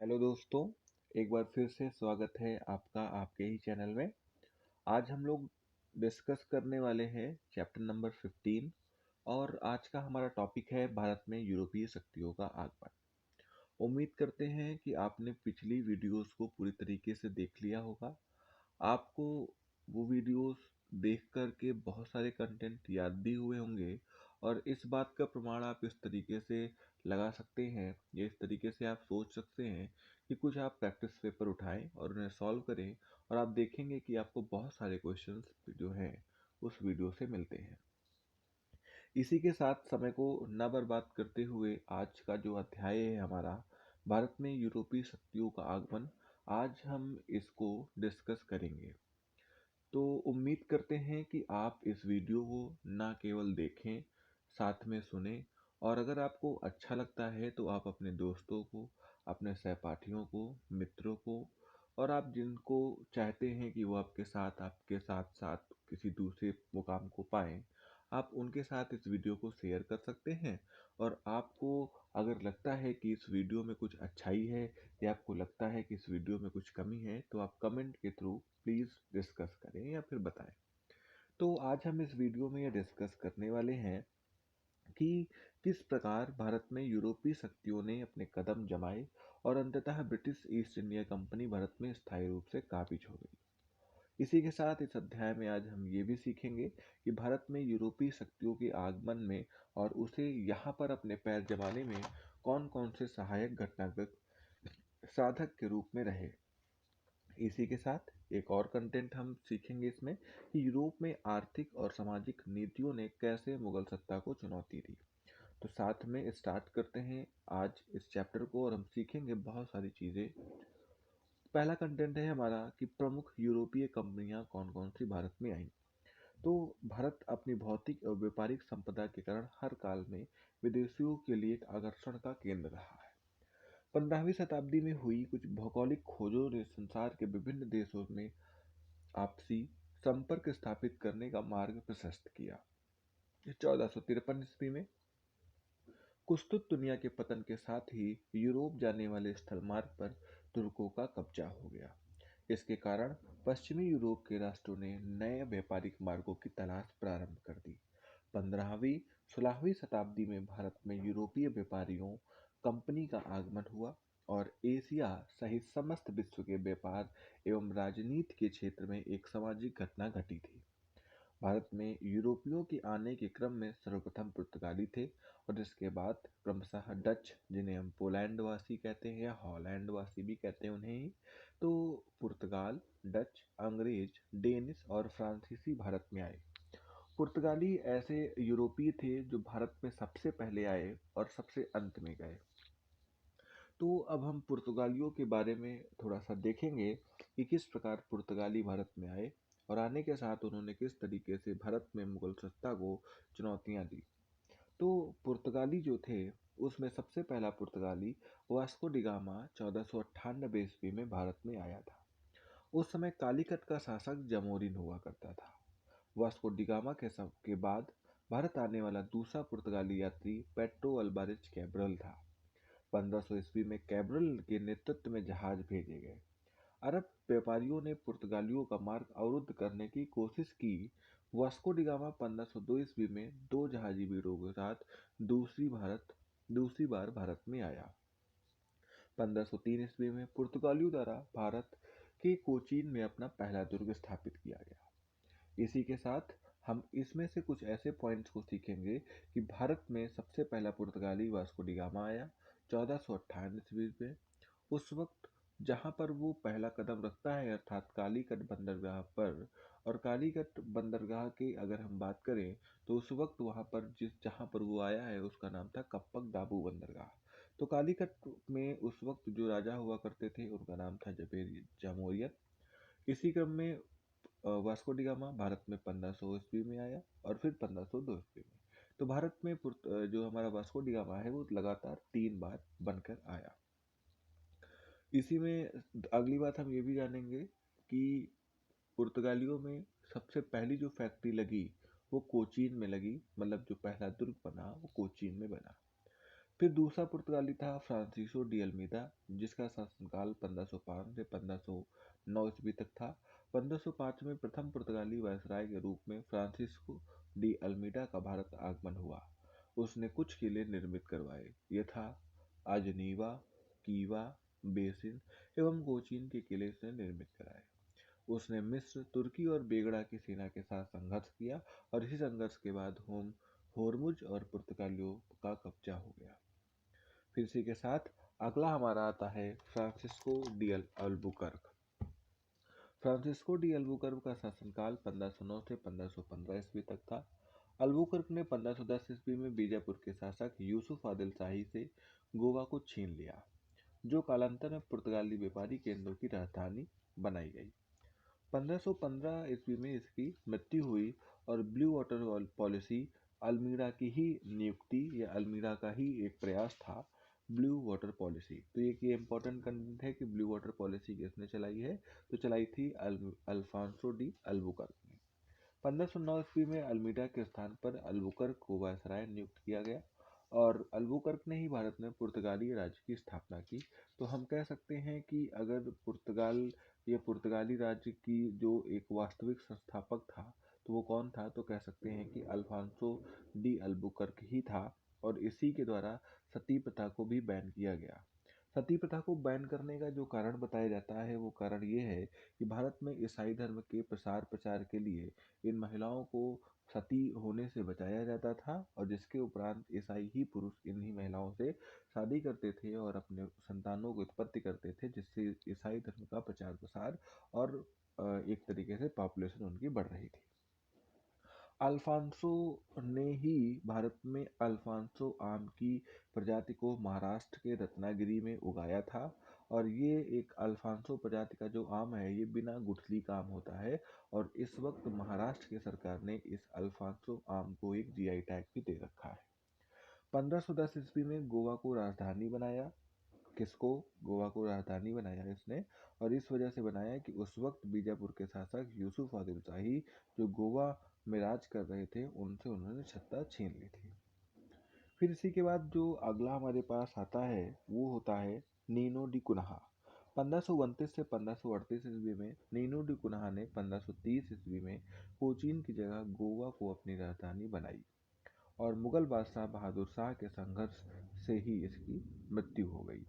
Hello दोस्तों, एक बार फिर से स्वागत है आपका आपके ही चैनल में। आज हम लोग डिस्कस करने वाले हैं चैप्टर नंबर 15 और आज का हमारा टॉपिक है भारत में यूरोपीय शक्तियों का आगमन। उम्मीद करते हैं कि आपने पिछली वीडियोस को पूरी तरीके से देख लिया होगा। आपको वो वीडियोस देख कर के बहुत सारे कंटेंट याद भी हुए होंगे और इस बात का प्रमाण आप इस तरीके से लगा सकते हैं या इस तरीके से आप सोच सकते हैं कि कुछ आप प्रैक्टिस पेपर उठाएं और उन्हें सॉल्व करें और आप देखेंगे कि आपको बहुत सारे क्वेश्चंस जो हैं उस वीडियो से मिलते हैं। इसी के साथ समय को न बर्बाद करते हुए आज का जो अध्याय है हमारा भारत में यूरोपीय शक्तियों का आगमन, आज हम इसको डिस्कस करेंगे। तो उम्मीद करते हैं कि आप इस वीडियो को ना केवल देखें, साथ में सुने और अगर आपको अच्छा लगता है तो आप अपने दोस्तों को, अपने सहपाठियों को, मित्रों को और आप जिनको चाहते हैं कि वो आपके साथ साथ किसी दूसरे मुकाम को पाएं, आप उनके साथ इस वीडियो को शेयर कर सकते हैं। और आपको अगर लगता है कि इस वीडियो में कुछ अच्छाई है या आपको लगता है कि इस वीडियो में कुछ कमी है तो आप कमेंट के थ्रू प्लीज़ डिस्कस करें या फिर बताएं। तो आज हम इस वीडियो में यह डिस्कस करने वाले हैं कि किस प्रकार भारत में यूरोपीय शक्तियों ने अपने कदम जमाए और अंततः British east India company Bharat में स्थायी रूप से काबिज हो गई। इसी के साथ इस अध्याय में आज हम ये भी सीखेंगे कि भारत में यूरोपीय शक्तियों के आगमन में और उसे यहाँ पर अपने पैर जमाने में कौन कौन से सहायक घटनाक्रम साधक के रूप में रहे। इसी के साथ एक और कंटेंट हम सीखेंगे इसमें कि यूरोप में आर्थिक और सामाजिक नीतियों ने कैसे मुगल सत्ता को चुनौती दी। तो साथ में स्टार्ट करते हैं आज इस चैप्टर को और हम सीखेंगे बहुत सारी चीज़ें। पहला कंटेंट है हमारा कि प्रमुख यूरोपीय कंपनियां कौन कौन सी भारत में आईं। तो भारत अपनी भौतिक और व्यापारिक संपदा के कारण हर काल में विदेशियों के लिए एक आकर्षण का केंद्र रहा है। 15वीं शताब्दी में हुई कुछ भौगोलिक खोजों ने संसार के विभिन्न देशों में आपसी संपर्क स्थापित करने का मार्ग प्रशस्त किया। 1453 ईस्वी में कुस्तुत दुनिया के पतन के साथ ही यूरोप जाने वाले स्थल मार्ग पर तुर्कों का कब्जा हो गया। इसके कारण पश्चिमी यूरोप के राष्ट्रों ने नए व्यापारिक मार्गों की तलाश प्रारंभ कर दी। 15वीं 16वीं शताब्दी में भारत में यूरोपीय व्यापारियों कंपनी का आगमन हुआ और एशिया सहित समस्त विश्व के व्यापार एवं राजनीति के क्षेत्र में एक सामाजिक घटना घटी थी। भारत में यूरोपियों के आने के क्रम में सर्वप्रथम पुर्तगाली थे और इसके बाद क्रमशः डच, जिन्हें हम पोलैंड वासी कहते हैं या हॉलैंड वासी भी कहते हैं उन्हें ही। तो पुर्तगाल, डच, अंग्रेज, डेनिश और फ्रांसीसी भारत में आए। पुर्तगाली ऐसे यूरोपीय थे जो भारत में सबसे पहले आए और सबसे अंत में गए। तो अब हम पुर्तगालियों के बारे में थोड़ा सा देखेंगे कि किस प्रकार पुर्तगाली भारत में आए और आने के साथ उन्होंने किस तरीके से भारत में मुगल सत्ता को चुनौतियां दी। तो पुर्तगाली जो थे उसमें सबसे पहला पुर्तगाली वास्को डिगामा 1498 ईस्वी में भारत में आया था। उस समय कालीकट का शासक जमोरिन हुआ करता था। वास्को डिगामा के बाद भारत आने वाला दूसरा पुर्तगाली यात्री पेट्रो अल्बारेज कैब्रल था। 1500 ईस्वी में कैब्रल के नेतृत्व में जहाज भेजे गए। अरब व्यापारियों ने पुर्तगालियों का मार्ग अवरुद्ध करने की कोशिश की। वास्को डिगामा 1502 ईस्वी में दो जहाजी वीरों के साथ दूसरी बार भारत में आया। 1503 ईस्वी में पुर्तगालियों द्वारा भारत के कोचीन में अपना पहला दुर्ग स्थापित किया गया। इसी के साथ हम इसमें से कुछ ऐसे पॉइंट्स को सीखेंगे कि भारत में सबसे पहला पुर्तगाली वास्को डिगामा आया 1458 ईस्वी में। उस वक्त जहाँ पर वो पहला कदम रखता है अर्थात कालीकट बंदरगाह पर, और कालीकट बंदरगाह की अगर हम बात करें तो उस वक्त वहाँ पर जहाँ पर वो आया है उसका नाम था कप्पक दाबू बंदरगाह। तो कालीकट में उस वक्त जो राजा हुआ करते थे उनका नाम था जामोरियन। इसी क्रम में वास्को डी गामा भारत में 1500 ईस्वी में आया और फिर 1502 ईस्वी में। तो भारत में जो हमारा वास्को डी गामा है वो लगातार 3 बार बनकर आया। इसी में अगली बात हम ये भी जानेंगे कि पुर्तगालियों में सबसे पहली जो फैक्ट्री लगी वो कोचीन में लगी, मतलब जो पहला दुर्ग बना वो कोचीन में बना। फिर दूसरा पुर्तगाली था फ्रांसिसो डी अल्मीदा, जिसका शासनकाल 1505 से 1509 ईस्वी तक था। 1505 में प्रथम पुर्तगाली वायसराय के रूप में फ्रांसिस्को डी अल्मीडा का भारत आगमन हुआ। उसने कुछ किले निर्मित करवाए, यथा अजनीवा, कीवा, बेसिन एवं कोचीन के किले उसने निर्मित कराए। उसने मिस्र, तुर्की और बेगड़ा की सेना के साथ संघर्ष किया और इसी संघर्ष के बाद होर्मुज और पुर्तगालियों का कब्जा हो गया। फिर इसी के साथ अगला हमारा आता है Francisco de Albuquerque. Francisco de Albuquerque का शासनकाल 1509 से 1515 ईस्वी तक था। अल्बुकर्क ने 1510 ईस्वी में बीजापुर के शासक यूसुफ आदिल शाही से गोवा को छीन लिया, जो कालांतर में पुर्तगाली व्यापारी केंद्रों की राजधानी बनाई गई। 1515 ईस्वी में इसकी मृत्यु हुई और ब्लू वाटर पॉलिसी अल्मीरा की ही नियुक्ति या अल्मीरा का ही एक प्रयास था। ब्लू वाटर पॉलिसी, तो ये इंपॉर्टेंट कंटेंट है कि ब्लू वाटर पॉलिसी किसने चलाई है, तो चलाई थी अल्फांसो डी अल्बुकर्क ने। 1509 ईस्वी में अल्मीडा के स्थान पर अल्बुकर्क को वायसराय नियुक्त किया गया और अल्बुकर्क ने ही भारत में पुर्तगाली राज्य की स्थापना की। तो हम कह सकते हैं कि अगर पुर्तगाल या पुर्तगाली राज्य की जो एक वास्तविक संस्थापक था तो वो कौन था, तो कह सकते हैं कि अल्फांसो डी अल्बुकर्क ही था। और इसी के द्वारा सती प्रथा को भी बैन किया गया। सती प्रथा को बैन करने का जो कारण बताया जाता है वो कारण ये है कि भारत में ईसाई धर्म के प्रसार प्रचार के लिए इन महिलाओं को सती होने से बचाया जाता था और जिसके उपरांत ईसाई ही पुरुष इन्हीं महिलाओं से शादी करते थे और अपने संतानों की उत्पत्ति करते थे, जिससे ईसाई धर्म का प्रचार प्रसार और एक तरीके से पॉपुलेशन उनकी बढ़ रही थी। अल्फांसो ने ही भारत में अल्फांसो आम की प्रजाति को महाराष्ट्र के रत्नागिरी में उगाया था और ये एक अल्फांसो प्रजाति का जो आम है ये बिना गुठली का आम होता है और इस वक्त महाराष्ट्र की सरकार ने इस अल्फांसो आम को एक जीआई टैग भी दे रखा है। 1510 ईस्वी में गोवा को राजधानी बनाया। किसको? गोवा को राजधानी बनाया इसने, और इस वजह से बनाया कि उस वक्त बीजापुर के शासक यूसुफ आदिल शाही जो गोवा में राज कर रहे थे उनसे उन्होंने सत्ता छीन ली थी। फिर इसी के बाद जो अगला हमारे पास आता है वो होता है नीनो डी कुन्हा। 1529 से 1538 ईस्वी में नीनो डी कुन्हा ने 1530 ईस्वी में कोचीन की जगह गोवा को अपनी राजधानी बनाई और मुगल बादशाह बहादुर शाह के संघर्ष से ही इसकी मृत्यु हो गई।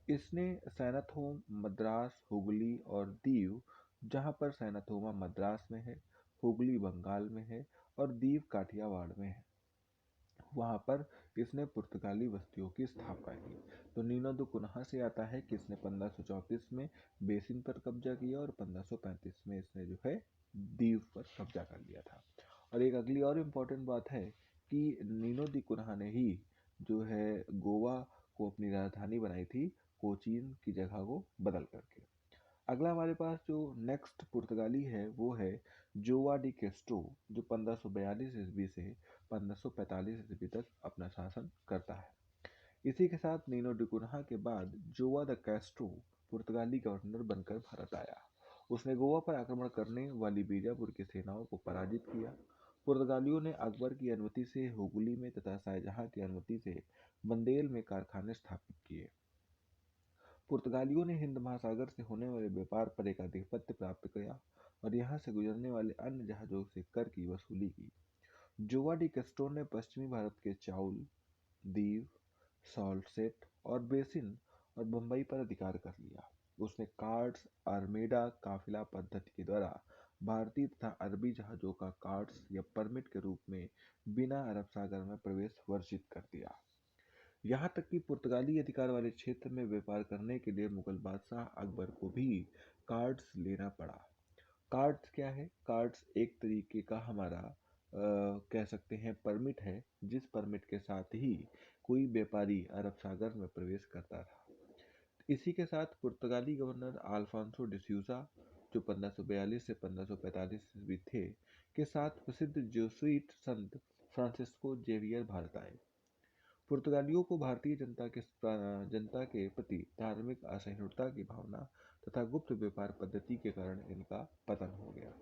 इसने सैनाथोम, मद्रास, हुगली और दीव, जहाँ पर सैनाथोमा मद्रास में है, हुगली बंगाल में है और दीव काठियावाड़ में है, वहाँ पर इसने पुर्तगाली बस्तियों की स्थापना की। तो नीनो दो कुन्हा से आता है कि इसने 1534 में बेसिन पर कब्जा किया और 1535 में इसने जो है दीव पर कब्जा कर लिया था। और एक अगली और इम्पोर्टेंट बात है कि नीनो दी कुन्हा ने ही जो है गोवा को अपनी राजधानी बनाई थी, कोचीन की जगह को बदल करके। अगला हमारे पास जो नेक्स्ट पुर्तगाली है वो है जोआ डी कैस्ट्रो, जो 1542 ईस्वी से 1545 ईस्वी तक अपना शासन करता है। इसी के साथ नीनो डी कुन्हा के बाद जोआ द कैस्ट्रो पुर्तगाली गवर्नर बनकर भारत आया। उसने गोवा पर आक्रमण करने वाली बीजापुर की सेनाओं को पराजित किया। पुर्तगालियों ने अकबर की अनुमति से हुगली में तथा शाहजहां की अनुमति से बंदेल में कारखाने स्थापित किए। पुर्तगालियों ने हिंद महासागर से होने वाले व्यापार पर एक आधिपत्य प्राप्त किया और यहाँ से गुजरने वाले अन्य जहाजों से कर की वसूली की। जोआ डी कैस्ट्रो ने पश्चिमी भारत के चाउल, दीव, सॉल्टसेट और बेसिन और बम्बई पर अधिकार कर लिया। उसने कार्ड्स आर्मेडा काफिला पद्धति के द्वारा भारतीय तथा अरबी जहाजों का कार्ड्स या परमिट के रूप में बिना अरब सागर में प्रवेश वर्जित कर दिया। यहाँ तक कि पुर्तगाली अधिकार वाले क्षेत्र में व्यापार करने के लिए मुगल बादशाह अकबर को भी कार्ड्स लेना पड़ा। कार्ड्स क्या है? कार्ड्स एक तरीके का हमारा कह सकते हैं परमिट है, जिस परमिट के साथ ही कोई व्यापारी अरब सागर में प्रवेश करता था। इसी के साथ पुर्तगाली गवर्नर अल्फांसो डिसूजा, जो 1542 से 1545 ईस्वी थे, के साथ प्रसिद्ध जेsuit संत फ्रांसिस्को जेवियर भारत आए। पुर्तगालियों को भारतीय जनता के प्रति धार्मिक असहिष्णुता की भावना तथा गुप्त व्यापार पद्धति के कारण इनका पतन हो गया।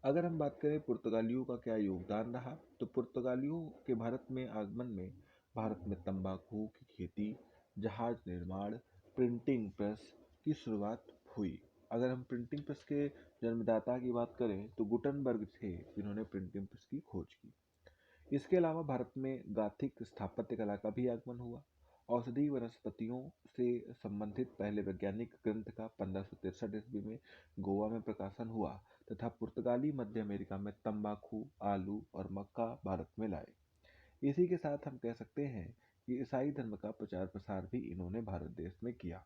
अगर हम बात करें पुर्तगालियों का क्या योगदान रहा, तो पुर्तगालियों के भारत में आगमन में भारत में तंबाकू की खेती, जहाज निर्माण, प्रिंटिंग प्रेस की शुरुआत हुई। अगर हम प्रिंटिंग प्रेस के जन्मदाता की बात करें तो गुटनबर्ग थे, जिन्होंने प्रिंटिंग प्रेस की खोज की। इसके अलावा भारत में गॉथिक स्थापत्य कला का भी आगमन हुआ। औषधीय वनस्पतियों से संबंधित पहले वैज्ञानिक ग्रंथ का 1563 ईस्वी में गोवा में प्रकाशन हुआ तथा पुर्तगाली मध्य अमेरिका में तंबाकू, आलू और मक्का भारत में लाए। इसी के साथ हम कह सकते हैं कि ईसाई धर्म का प्रचार प्रसार भी इन्होंने भारत देश में किया।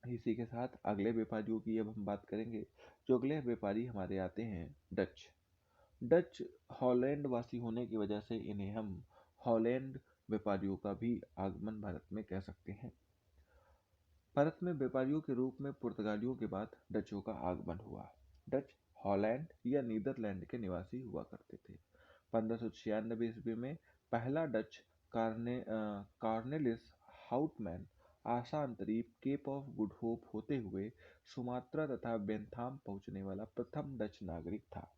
इसी के साथ अगले व्यापारियों की अब हम बात करेंगे। जो अगले व्यापारी हमारे आते हैं, डच। डच हॉलैंड वासी होने की वजह से इन्हें हम हॉलैंड व्यापारियों का भी आगमन भारत में कह सकते हैं। भारत में व्यापारियों के रूप में पुर्तगालियों के बाद डचों का आगमन हुआ। डच हॉलैंड या नीदरलैंड के निवासी हुआ करते थे। 1596 ईस्वी में पहला डच कार्नेलिस हाउटमैन आशांतरीप केप ऑफ गुड होप होते हुए सुमात्रा तथा बेंथाम पहुंचने वाला प्रथम डच नागरिक था।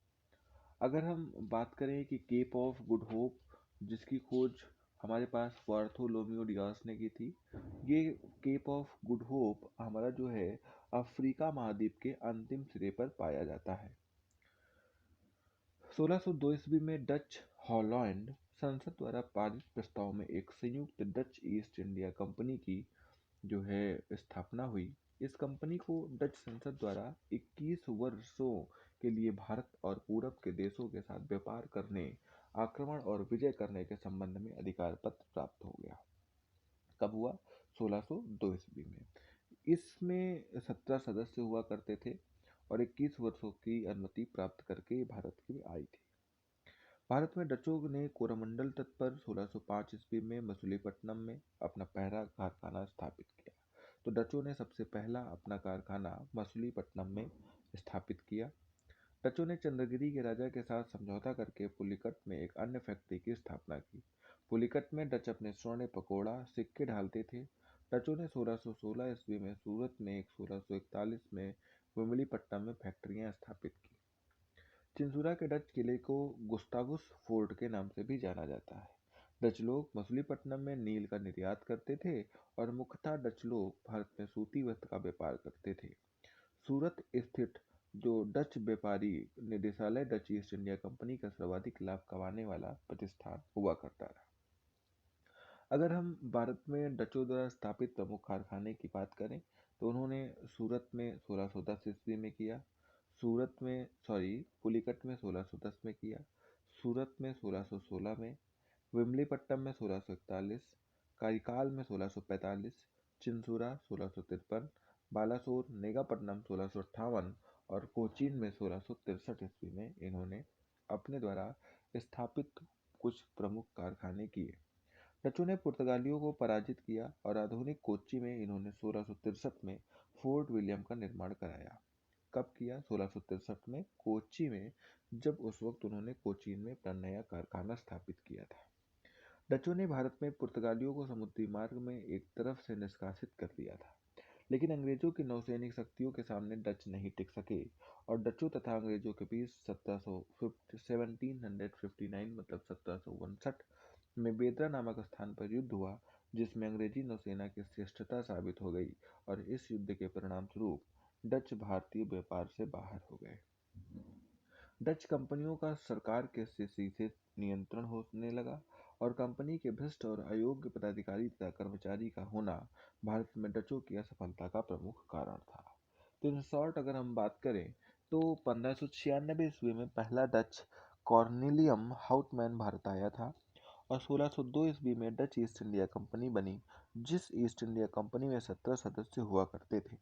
अगर हम बात करें कि केप ऑफ गुड होप, जिसकी खोज हमारे पास बार्थोलोम्यू डियास ने की थी, ये केप ऑफ गुड होप हमारा जो है अफ्रीका महाद्वीप के अंतिम सिरे पर पाया जाता है। 1602 ईस्वी में डच हॉलैंड संसद द्वारा पारित प्रस्ताव में एक संयुक्त डच ईस्ट इंडिया कंपनी की जो है स्थापना हुई। इस कंपनी को डच संसद द्वारा 21 वर्षों के लिए भारत और पूरब के देशों के साथ व्यापार करने, आक्रमण और विजय करने के संबंध में अधिकार पत्र प्राप्त हो गया। कब हुआ? 1602 ईस्वी में। इसमें 17 सदस्य हुआ करते थे और 21 वर्षों की अनुमति प्राप्त करके भारत की आई थी। भारत में डचों ने कोरोमंडल तट पर 1605 ईस्वी में मछलीपट्टनम में अपना पहला कारखाना स्थापित किया। तो डचों ने सबसे पहला अपना कारखाना मछलीपट्टनम में स्थापित किया। डचों ने चंद्रगिरी के राजा के साथ समझौता करके पुलिकट में एक अन्य फैक्ट्री की स्थापना की। पुलिकट में डच अपने स्वर्ण पकोड़ा सिक्के ढालते थे। डचों ने 1616 ईस्वी में सूरत में, 1641 में विमलीपट्टनम में फैक्ट्रियां स्थापित की। चिंसुरा के डच किले को गुस्तावुस फोर्ट के नाम से भी जाना जाता है। डच लोग मछलीपट्टनम में नील का निर्यात करते थे और मुख्यतः डच लोग भारत में सूती वस्त्र का व्यापार करते थे। सूरत स्थित जो डच व्यापारी निदेशालय डच ईस्ट इंडिया कंपनी का सर्वाधिक लाभ कमाने वाला प्रतिष्ठान हुआ करता था। अगर हम भारत में डचों द्वारा स्थापित प्रमुख कारखाने की बात करें तो उन्होंने सूरत में 1610 ईस्वी में किया, पुलिकट में 1610 में किया, सूरत में 1616 में, विमलीपट्टनम में 1641, करिकाल में 1645, चिंसुरा 1653, बालासोर नेगापट्टनम 1658 और कोचीन में 1663 ईस्वी में इन्होंने अपने द्वारा स्थापित कुछ प्रमुख कारखाने किए। डचों ने पुर्तगालियों को पराजित किया और आधुनिक कोच्चि में इन्होंने 1663 में फोर्ट विलियम का निर्माण कराया। कब किया? 1663 में कोच्चि में, जब उस वक्त उन्होंने कोचीन में अपना नया कारखाना स्थापित किया था। डचों ने भारत में पुर्तगालियों को समुद्री मार्ग में एक तरफ से निष्कासित कर दिया था, लेकिन अंग्रेजों की नौसैनिक शक्तियों के सामने डच नहीं टिक सके और डचों तथा अंग्रेजों के बीच 1759 मतलब 1759 में बेदरा नामक स्थान पर युद्ध हुआ, जिसमें अंग्रेजी नौसेना की श्रेष्ठता साबित हो गई और इस युद्ध के परिणाम स्वरूप डच भारतीय व्यापार से बाहर हो गए। डच कंपनियों का सरकार के सीधे नियंत्रण होने लगा और कंपनी के भ्रष्ट और अयोग्य पदाधिकारी तथा कर्मचारी का होना भारत में डचों की असफलता का प्रमुख कारण था। तो इन शॉर्ट अगर हम बात करें तो 1596 ईस्वी में पहला डच कॉर्नेलियम हाउटमैन भारत आया था और 1602 ईस्वी में डच ईस्ट इंडिया कंपनी बनी, जिस ईस्ट इंडिया कंपनी में 17 सदस्य हुआ करते थे।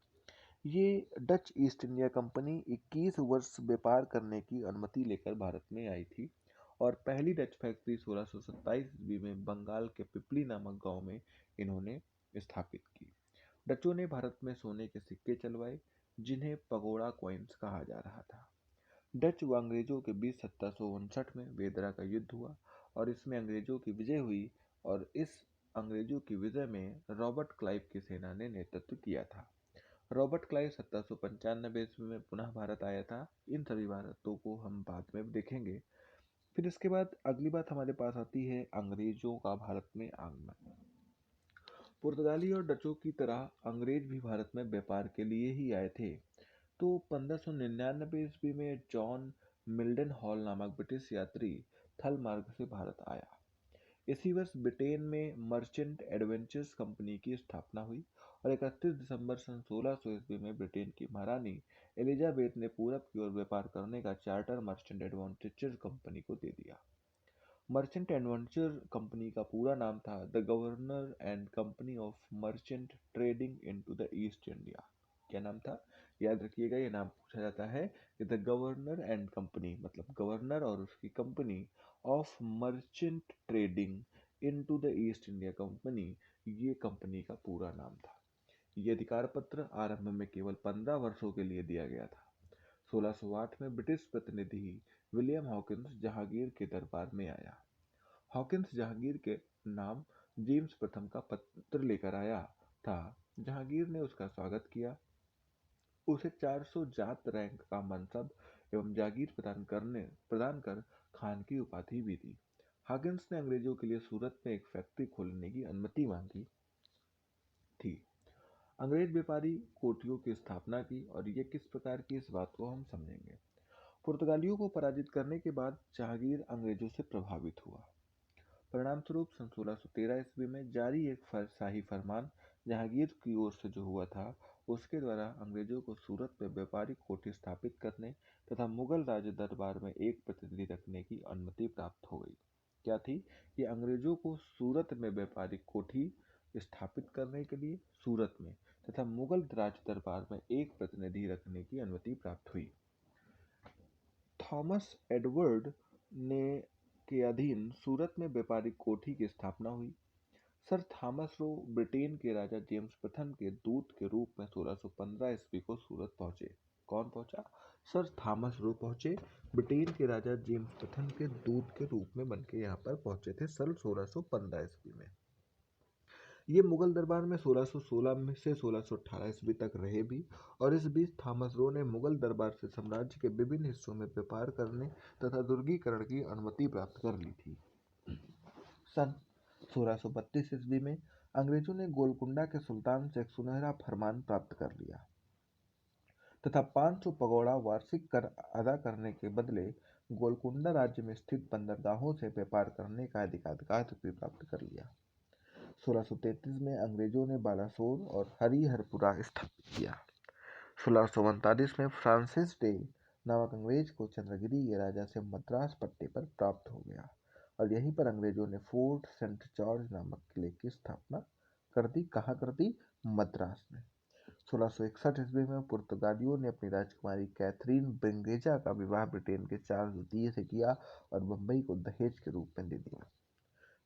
ये डच ईस्ट इंडिया कंपनी 21 वर्ष व्यापार करने की अनुमति लेकर भारत में आई थी और पहली डच फैक्ट्री 1627 ईस्वी में बंगाल के पिपली नामक गांव में इन्होंने स्थापित की। डचों ने भारत में सोने के सिक्के चलवाए, जिन्हें पगोड़ा कॉइन्स कहा जा रहा था। डच व अंग्रेजों के बीच 1759 में वेदरा का युद्ध हुआ और इसमें अंग्रेजों की विजय हुई और इस अंग्रेजों की विजय में रॉबर्ट क्लाइव की सेना ने नेतृत्व किया था। रॉबर्ट क्लाइव 1795 ईस्वी में पुनः भारत आया था। इन सभी बातों को हम बाद में देखेंगे। फिर इसके बाद अगली बात हमारे पास आती है अंग्रेजों का भारत में आगमन। पुर्तगाली और डचों की तरह अंग्रेज भी भारत में व्यापार के लिए ही आए थे। तो 1599 ईस्वी में जॉन मिल्डन हॉल नामक ब्रिटिश यात्री थल मार्ग से भारत आया। इसी वर्ष ब्रिटेन में मर्चेंट एडवेंचर्स कंपनी की स्थापना हुई और 31 दिसंबर सन 1600 ईस्वी में ब्रिटेन की महारानी एलिजाबेथ ने पूरब की ओर व्यापार करने का चार्टर मर्चेंट एडवेंचर्स कंपनी को दे दिया। मर्चेंट एडवेंचर कंपनी का पूरा नाम था the governor and company of merchant trading into the east India. क्या नाम था? याद रखिएगा, ये नाम पूछा जाता है कि द गवर्नर एंड कंपनी मतलब गवर्नर और उसकी company of merchant trading into the east India company, ये कंपनी का पूरा नाम था। ये अधिकार पत्र आरंभ में केवल 15 वर्षों के लिए दिया गया था। 1608 में ब्रिटिश प्रतिनिधि विलियम हॉकिंस जहांगीर के दरबार में आया। हॉकिंस जहांगीर के नाम जेम्स प्रथम का पत्र लेकर आया था। जहांगीर ने उसका स्वागत किया, उसे 400 जात रैंक का मनसब एवं जागीर प्रदान कर खान की उपाधि भी दी। हॉकिंस ने अंग्रेजों के लिए सूरत में एक फैक्ट्री खोलने की अनुमति मांगी थी। अंग्रेज व्यापारी कोठियों की स्थापना की और ये किस प्रकार की, इस बात को हम समझेंगे। पुर्तगालियों को पराजित करने के बाद जहांगीर अंग्रेजों से प्रभावित हुआ। परिणामस्वरूप सन 1613 ईस्वी में जारी एक शाही फरमान जहांगीर की ओर से जो हुआ था, उसके द्वारा अंग्रेजों को सूरत में व्यापारिक कोठी स्थापित करने तथा मुगल राज दरबार में एक प्रतिनिधि रखने की अनुमति प्राप्त हो गई। क्या थी? कि अंग्रेजों को सूरत में व्यापारिक कोठी स्थापित करने के लिए सूरत में तथा मुगल राज दरबार में एक प्रतिनिधि रखने की अनुमति प्राप्त हुई। थॉमस एडवर्ड ने के अधीन सूरत में व्यापारिक कोठी की स्थापना हुई। सर थॉमस रो ब्रिटेन के राजा जेम्स प्रथम के दूत के रूप में 1615 ईस्वी को सूरत पहुंचे। कौन पहुंचा? सर थॉमस रो पहुंचे, ब्रिटेन के राजा जेम्स प्रथम के दूत के रूप में बनके यहाँ पर पहुंचे थे सन 1615 ईस्वी में। ये मुगल दरबार में 1616 में से 1618 ईस्वी तक रहे भी, और इस बीच थॉमस रो ने मुगल दरबार से साम्राज्य के विभिन्न हिस्सों में व्यापार करने तथा दुर्गीकरण की अनुमति प्राप्त कर ली थी। सन 1632 ईस्वी में अंग्रेजों ने गोलकुंडा के सुल्तान से एक सुनहरा फरमान प्राप्त कर लिया तथा 500 पगौड़ा वार्षिक कर अदा करने के बदले गोलकुंडा राज्य में स्थित बंदरगाहों से व्यापार करने का अधिकार भी प्राप्त कर लिया। 1633 में अंग्रेजों ने बालासोर और हरिहरपुरा स्थापित किया। 1639 में फ्रांसिस डे नामक अंग्रेज को चंद्रगिरी के राजा से मद्रास पट्टे पर प्राप्त हो गया और यहीं पर अंग्रेजों ने फोर्ट सेंट जॉर्ज नामक किले की स्थापना कर दी। कहाँ कर दी? मद्रास में। 1661 ईस्वी में पुर्तगालियों ने अपनी राजकुमारी कैथरीन ब्रिंगेजा का विवाह ब्रिटेन के चार्ल्स द्वितीय से किया और बम्बई को दहेज के रूप में दे दिया,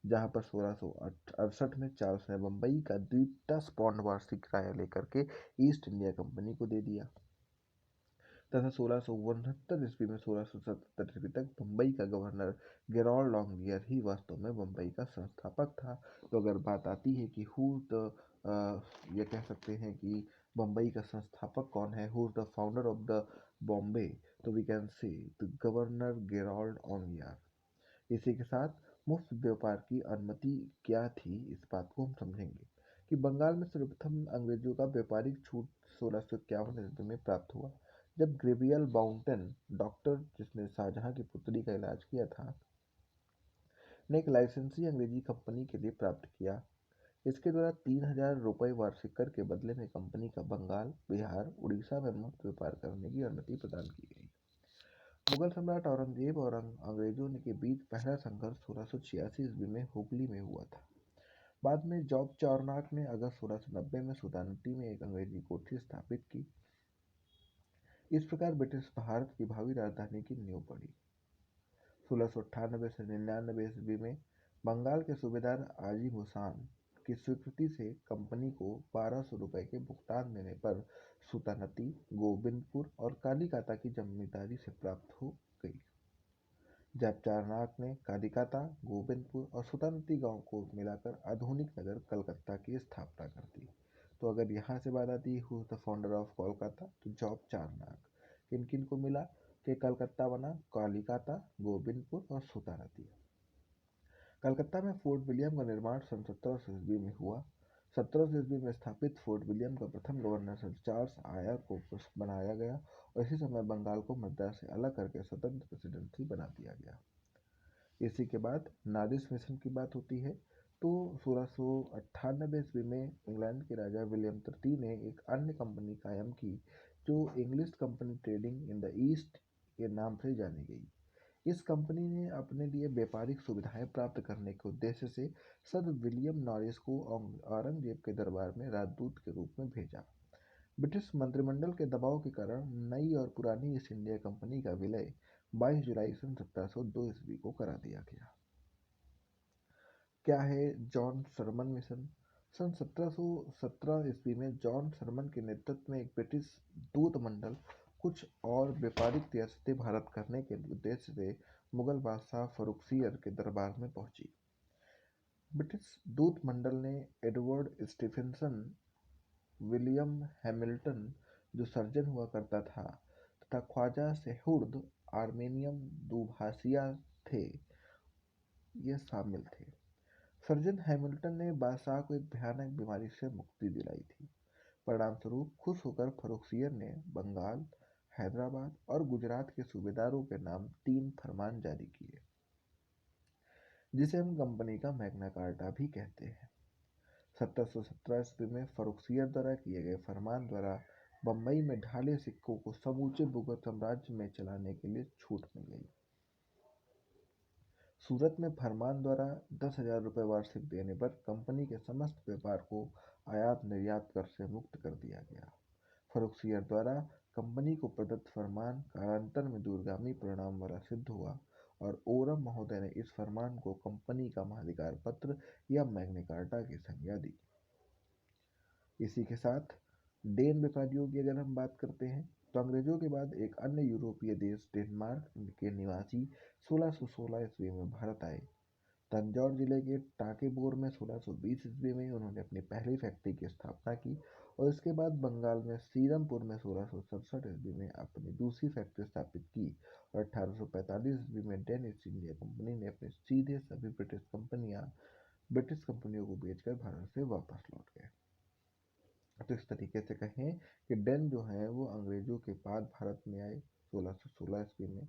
जहां पर 1668 में चार्ल्स ने बम्बई का 10 पौंड वार्षिक किराया लेकर के ईस्ट इंडिया कंपनी को दे दिया तथा 1669 ईस्वी में 1677 ईस्वी तक बम्बई का गवर्नर गेरॉल्ड लॉन्गलियर ही वास्तव में बम्बई का संस्थापक था। तो अगर बात आती है कि ये कह सकते हैं कि बम्बई का संस्थापक कौन है, who the founder of the Bombay, तो we can say the governor Gerald Longlier. इसी के साथ मुफ्त व्यापार की अनुमति क्या थी, इस बात को हम समझेंगे कि बंगाल में सर्वप्रथम अंग्रेजों का व्यापारिक छूट 1651 ईस्वी में प्राप्त हुआ, जब ग्रेवियल बाउंटन डॉक्टर जिसने शाहजहां की पुत्री का इलाज किया था ने एक लाइसेंसी अंग्रेजी कंपनी के लिए प्राप्त किया। इसके द्वारा 3000 रुपये वार्षिक कर के बदले में कंपनी का बंगाल, बिहार, उड़ीसा में मुक्त व्यापार करने की अनुमति प्रदान की गई। मुगल सम्राट औरंगजेब और अंग्रेजों के बीच पहला संघर्ष 1686 ईस्वी में हुगली में हुआ था। बाद में जॉब चार्नक ने अगस्त 1690 में सुल्तानती में एक अंग्रेजी कोठी स्थापित की। इस प्रकार ब्रिटिश भारत की भावी राजधानी की नींव पड़ी। 1698 से 99 ईस्वी में बंगाल के सूबेदार आजिम हुसैन की स्वीकृति से कंपनी को 1200 रुपये के भुगतान देने पर सुल्तानती, गोविंदपुर और कालीकाता की जमींदारी से प्राप्त हो गई। जब चारनाक ने कालीकाता, गोविंदपुर और सुल्तानती गांव को मिलाकर आधुनिक नगर कलकत्ता की स्थापना कर दी। तो अगर यहाँ से बात आती है who the founder of Kolkata, तो जॉब चारनाक। किन किन को मिला? कि कलकत्ता बना कालिकाता, गोविंदपुर और सुताराती। कलकत्ता में फोर्ट विलियम का निर्माण सन 1700 ईस्वी में हुआ। 1700 ईस्वी में स्थापित फोर्ट विलियम का प्रथम गवर्नर सर चार्ल्स आयर को बनाया गया और इसी समय बंगाल को मद्रास से अलग करके स्वतंत्र प्रेसिडेंसी बना दिया गया। इसी के बाद नादिस मिशन की बात होती है तो 1698 ईस्वी में इंग्लैंड के राजा विलियम तृतीय ने एक अन्य कंपनी कायम की जो English company trading in the east के नाम से जानी गई। इस कंपनी ने अपने लिए व्यापारिक सुविधाएं प्राप्त करने के उद्देश्य से सर विलियम नॉरिस को औरंगजेब के दरबार में राजदूत के रूप में भेजा। ब्रिटिश मंत्रिमंडल के दबाव के कारण नई और पुरानी ईस्ट इंडिया कंपनी का विलय 22 जुलाई सन 1702 ईस्वी को करा दिया गया। क्या है जॉन सरमन मिशन? सन 1717 ईस्वी में जॉन सरमन के नेतृत्व में एक ब्रिटिश दूत मंडल कुछ और व्यापारिक रियासतें भारत करने के उद्देश्य से मुगल बादशाह फरुखसियर के दरबार में पहुंची। ब्रिटिश दूत मंडल ने एडवर्ड स्टीफेंसन, विलियम हैमिल्टन जो सर्जन हुआ करता था तथा ख्वाजा सेहुर्द आर्मेनियम दुभाषिया थे, ये शामिल थे। सर्जन हैमिल्टन ने बादशाह को एक भयानक बीमारी से मुक्ति दिलाई थी। परिणामस्वरूप खुश होकर फर्रुखसियर ने बंगाल, हैदराबाद और गुजरात के सूबेदारों के नाम 3 फरमान जारी किए, जिसे हम कंपनी का मैग्ना कार्टा भी कहते हैं। 1717 ईस्वी में फर्रुखसियर द्वारा किए गए फरमान द्वारा बम्बई में ढाले सिक्कों को समूचे मुगल साम्राज्य में चलाने के लिए छूट मिल गई। सूरत में फरमान द्वारा 10,000 रुपये वार्षिक देने पर कंपनी के समस्त व्यापार को आयात निर्यात कर से मुक्त कर दिया गया। फर्रुखसियर द्वारा कंपनी को प्रदत्त फरमान कालांतर में दूरगामी परिणाम वाला सिद्ध हुआ और ओरम महोदय ने इस फरमान को कंपनी का मालिकाना पत्र या मैग्ना कार्टा की संज्ञा दी। इसी के साथ डेन व्यापारियों की अगर हम बात करते हैं तो अंग्रेजों के बाद एक अन्य यूरोपीय देश डेनमार्क के निवासी 1616 ईस्वी में भारत आए। तंजौर जिले के टाकेबोर में 1620 ईस्वी में उन्होंने अपनी पहली फैक्ट्री की स्थापना की और इसके बाद बंगाल में सीरमपुर में 1667 ईस्वी में अपनी दूसरी फैक्ट्री स्थापित की और 1845 ईस्वी में डेन ईस्ट इंडिया कंपनी ने अपने सीधे सभी ब्रिटिश कंपनियों को बेचकर भारत से वापस लौट गए। तो इस तरीके से कहें कि डेन जो है वो अंग्रेजों के बाद भारत में आए 1616 ईस्वी में।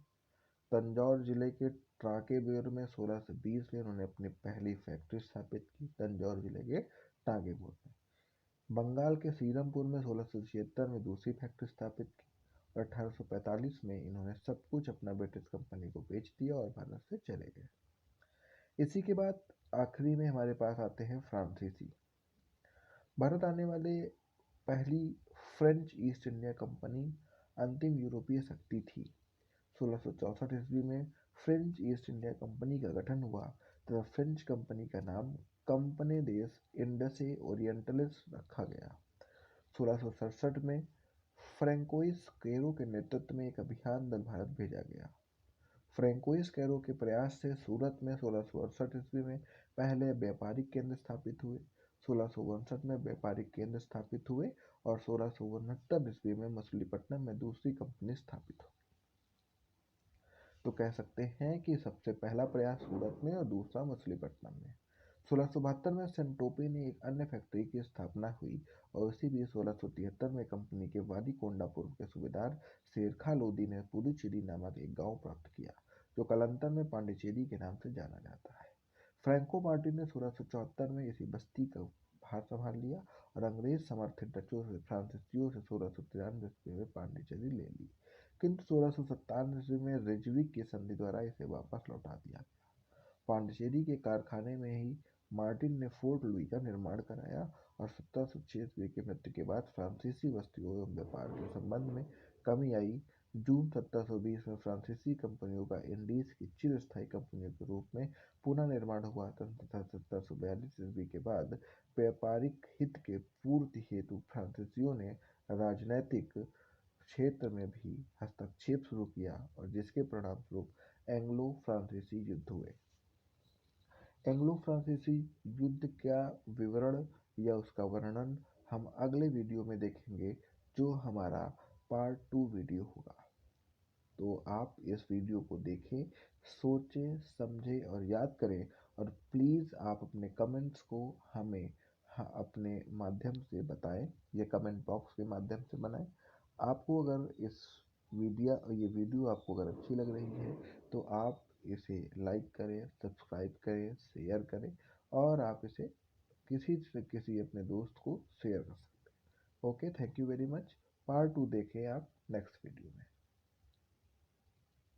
तंजौर जिले के ट्राकेबोर में 1620 में उन्होंने अपनी पहली फैक्ट्री स्थापित की तंजौर जिले के टाकेबोर में। बंगाल के सीरमपुर में 1676 में दूसरी फैक्ट्री स्थापित की और 1845 में इन्होंने सब कुछ अपना ब्रिटिश कंपनी को बेच दिया और भारत से चले गए। इसी के बाद आखिरी में हमारे पास आते हैं फ्रांसीसी। भारत आने वाले पहली फ्रेंच ईस्ट इंडिया कंपनी अंतिम यूरोपीय शक्ति थी। 1664 ईस्वी में फ्रेंच ईस्ट इंडिया कंपनी का गठन हुआ तथा फ्रेंच कंपनी का नाम कंपनी देस इंडसे ओरिएंटलिस रखा गया। 1667 में फ्रैंकोइस कैरो के नेतृत्व में एक अभियान दल भारत भेजा गया। फ्रैंकोइस कैरो के प्रयास से सूरत में 1668 ईस्वी में पहले व्यापारिक केंद्र स्थापित हुए। 1659 में व्यापारिक केंद्र स्थापित हुए और 1669 ईस्वी में मछलीपट्टनम में दूसरी कंपनी स्थापित हुई। तो कह सकते हैं कि सबसे पहला प्रयास सूरत में और दूसरा मछलीपट्टनम में। 1672 में सेंटोपी ने एक अन्य फैक्ट्री की स्थापना हुई और इसी बीच 1673 में कंपनी के वादीकोंडापुर के सूबेदार शेरखा लोदी ने पुदुचेरी नामक एक गांव प्राप्त किया जो कालांतर में पांडिचेरी के नाम से जाना जाता है। फ्रैंको मार्टिन ने 1674 में इसी बस्ती का भार संभाल लिया और अंग्रेज समर्थित डचों से फ्रांसीसियों से 1693 ईस्वी में पांडिचेरी ले ली, किंतु 1697 ईस्वी में रिजविक की संधि द्वारा इसे वापस लौटा दिया गया। पांडिचेरी के कारखाने में ही मार्टिन ने फोर्ट लुई का निर्माण कराया और 1706 ईस्वी की मृत्यु के बाद फ्रांसीसी बस्तियों एवं व्यापार के संबंध में कमी आई। जून 1720 में फ्रांसीसी कंपनियों का इंडीज की चिरस्थायी कंपनियों के रूप में पुनः निर्माण हुआ तथा 1742 ईस्वी के बाद व्यापारिक हित के पूर्ति हेतु फ्रांसीसियों ने राजनैतिक क्षेत्र में भी हस्तक्षेप शुरू किया और जिसके परिणाम स्वरूप एंग्लो फ्रांसीसी युद्ध हुए। एंग्लो फ्रांसीसी युद्ध का विवरण या उसका वर्णन हम अगले वीडियो में देखेंगे जो हमारा पार्ट 2 वीडियो होगा। तो आप इस वीडियो को देखें, सोचें, समझें और याद करें। और प्लीज़ आप अपने कमेंट्स को हमें अपने माध्यम से बताएं, ये कमेंट बॉक्स के माध्यम से बनाएं। आपको अगर ये वीडियो आपको अगर अच्छी लग रही है तो आप इसे लाइक करें, सब्सक्राइब करें, शेयर करें और आप इसे किसी से किसी अपने दोस्त को शेयर कर सकते हैं। Okay, thank you very much. Part 2 देखें आप नेक्स्ट वीडियो में।